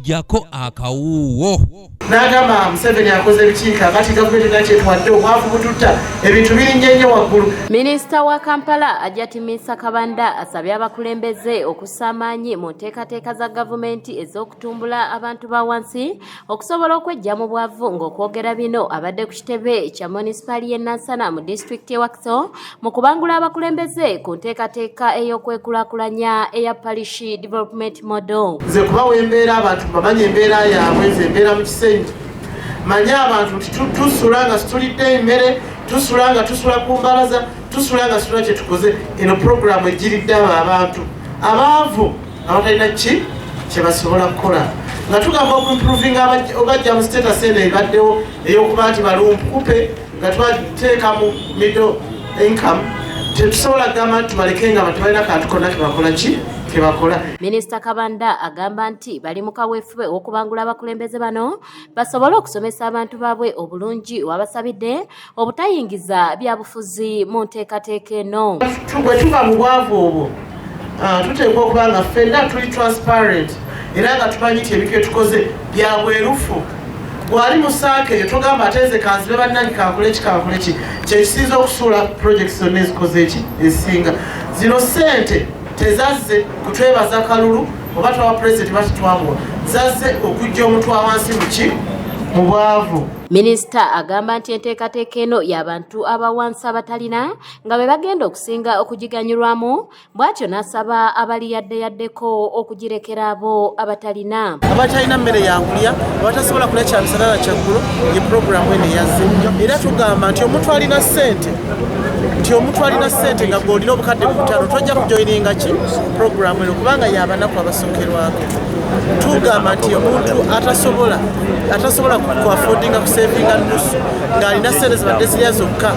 jako akawuwo. N'agamba Museveni akoze ebikiika kati gavumenti nakyetwadde obwavu bututta ebintu birinnya nnyo waggulu. Minisita wa Kampala Abakulembeze Kabanda asabye abakulembeze okussa amaanyi mu nteekateeka za gavumenti ez'okutumbula abantu ba wansi okusobola okweggya mu bwavu ng'okwogera bino abadde ku kitebe kya munisipaali y'e Nansana mu disitulikiti y'e Wakiso mu kubangula abakulembeze ku nteekateeka ey'okwekulaakulanya eya Parish Development Model. Nze kubawa embeera abantu bamanye embeera yaabwe nze embeera mu kisenyi. Manya abantu nti tusula nga situlidde emmere, tusula nga tusula ku mbalaza, tusula nga situla kye tukoze. Eno puroguramu egiridde abantu abaavu abatalina kye basobola kukola. Nga tugamba okuimprovinga obajja mu status eno ebaddewo ey'okuba nti balumpukupe nga twateeka mu middle income, tetusobola kugamba nti tubaleke nga abantu balina kantu konna kebakola ki kebakola. Minisita Kabanda agamba nti bali mu kaweefube w'okubangula abakulembeze bano basobole okusomesa abantu baabwe obulungi, wabasabidde obutayingiza byabufuzi mu nteekateeka eno. Bwe tuva mu bwavu obwo tuteekwa okuba nga ffenna tuli transparent era nga tumanyi nti ebintu byetukoze bya bwerufu. Bw'ali mu saaka eyo togamba ateeze kanzibe bannanyi kankole ki kyekisinza okusuula projects zonna ezikoze eki ezisinga. Zino ssente tezazze kutwebaza kalulu oba twawa pulezidenti batitwamuwa, zazze okujja omuntu awansi mu bwavu. Minisita agamba nti enteekateeka eno y'abantu abawansi abatalina nga bwe bagenda okusinga okugiganyulwamu, bw'atyo n'asaba abali yaddeyaddeko okugirekera abo abatalina. Abatalina mmere yakulya, abatasobola kulya kyamisana na kyaggulu, ye puroguramu eno yazze. Era tugamba nti omuntu alina ssente nga gw'olina obukadde butaano tojja kujoyininga ki puroguramu eno kubanga y'abanaku abasookerwako. Tugamba nti omuntu atasobola kuafodinga kusevinga nusu ng'alina ssente zibadde zirya zokka,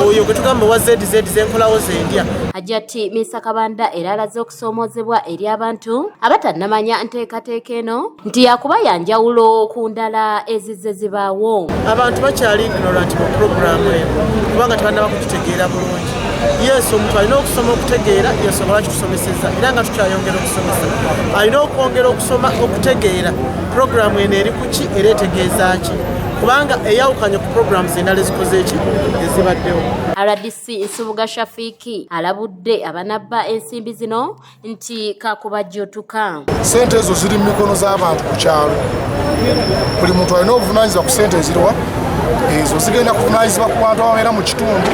oyo gwe tugamba wa ZZ enkolawo zendya. Hajjati Minisita Kabanda era alaze okusoomoozebwa eri abantu abatannamanya nteekateeka eno nti yakuba ya njawulo ku ndala ezizze zibaawo. Abantu bakyali ignorant mu puroguramu eno kubanga tebannaba kugitegeera bulungi. Yes, omuntu alina okusoma okutegeera yasobola kitusomeseza era nga tukyayongera okusomesa. Alina okwongera okusoma okutegeera puroguramu eno eri ku ki era etegeeza ki kubanga eyawukanye ku puroguramu zendala ezikoze eki ezibaddewo. RDC Nsubuga Shafiki alabudde abanabba ensimbi zino nti kakubajjutuka. Ssente ezo ziri mu mikono z'abantu ku kyalo. Buli muntu alina obuvunaanyizibwa ku ssente eziriwa. Ezo zigenda kuvunaanyizibwa ku bantu ababeera mu kitundu,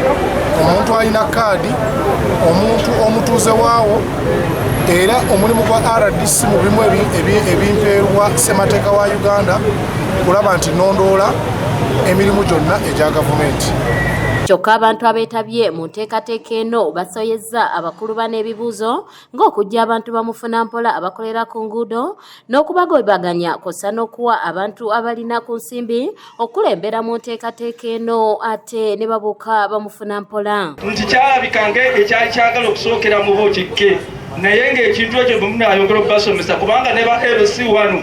omuntu alina kaadi, omuntu omutuuze waawo, era omulimu gwa RDC mu bimu ebimpeerwa ssemateeka wa Uganda kulaba nti nnondoola emirimu gyonna egya gavumenti. Kyokka abantu abeetabye mu nteekateeka eno basoyezza abakulu n'ebibuuzo ng'okujja abantu bamufuna mpola abakolera ku nguudo n'okubagobaganya kw'ossa n'okuwa abantu abalina ku nsimbi okulembera mu nteekateeka eno ate ne babuuka bamufuna mpola. Nti kyalabikanga ekyali kyagala okusookera mu bo kikke naye ng'ekintu ekyo bwe munaayongera okubasomesa kubanga ne ba LC1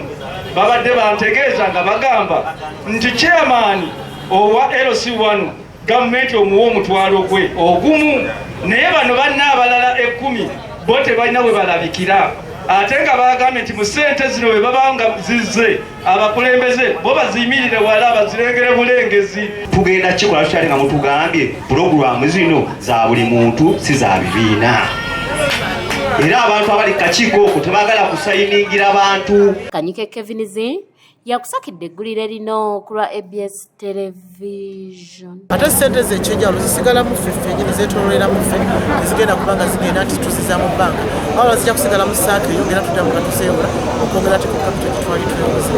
babadde bantegeeza nga bagamba nti chairman owa LC1 gavumenti omuwa omutwalo gwe ogumu naye bano banna abalala 10 bo tebalina bwe balabikira ate nga bagambye nti mu ssente zino bwe babanga zizze abakulembeze bo baziyimirire wala bazirengere bulengezi. Tugenda kikola tukyali nga mutugambye puroguramu zino za buli muntu si za bibiina era abantu abali kakiiko okwo tebagala kusayiningira abantu. Kanyike Kevinizi yakusakidde eggulire lino ku lwa ABS Television. Ate ssente z'ekyenjawulo zisigala mu ffe ffennyini zeetoololera mu ffe tezigenda kubanga zigenda nti tuziza mu bbanka wabula zijja kusigala mu saaka eyo ngera tudda mu katuseewola okwongera te ku kapito gye twali twewoze.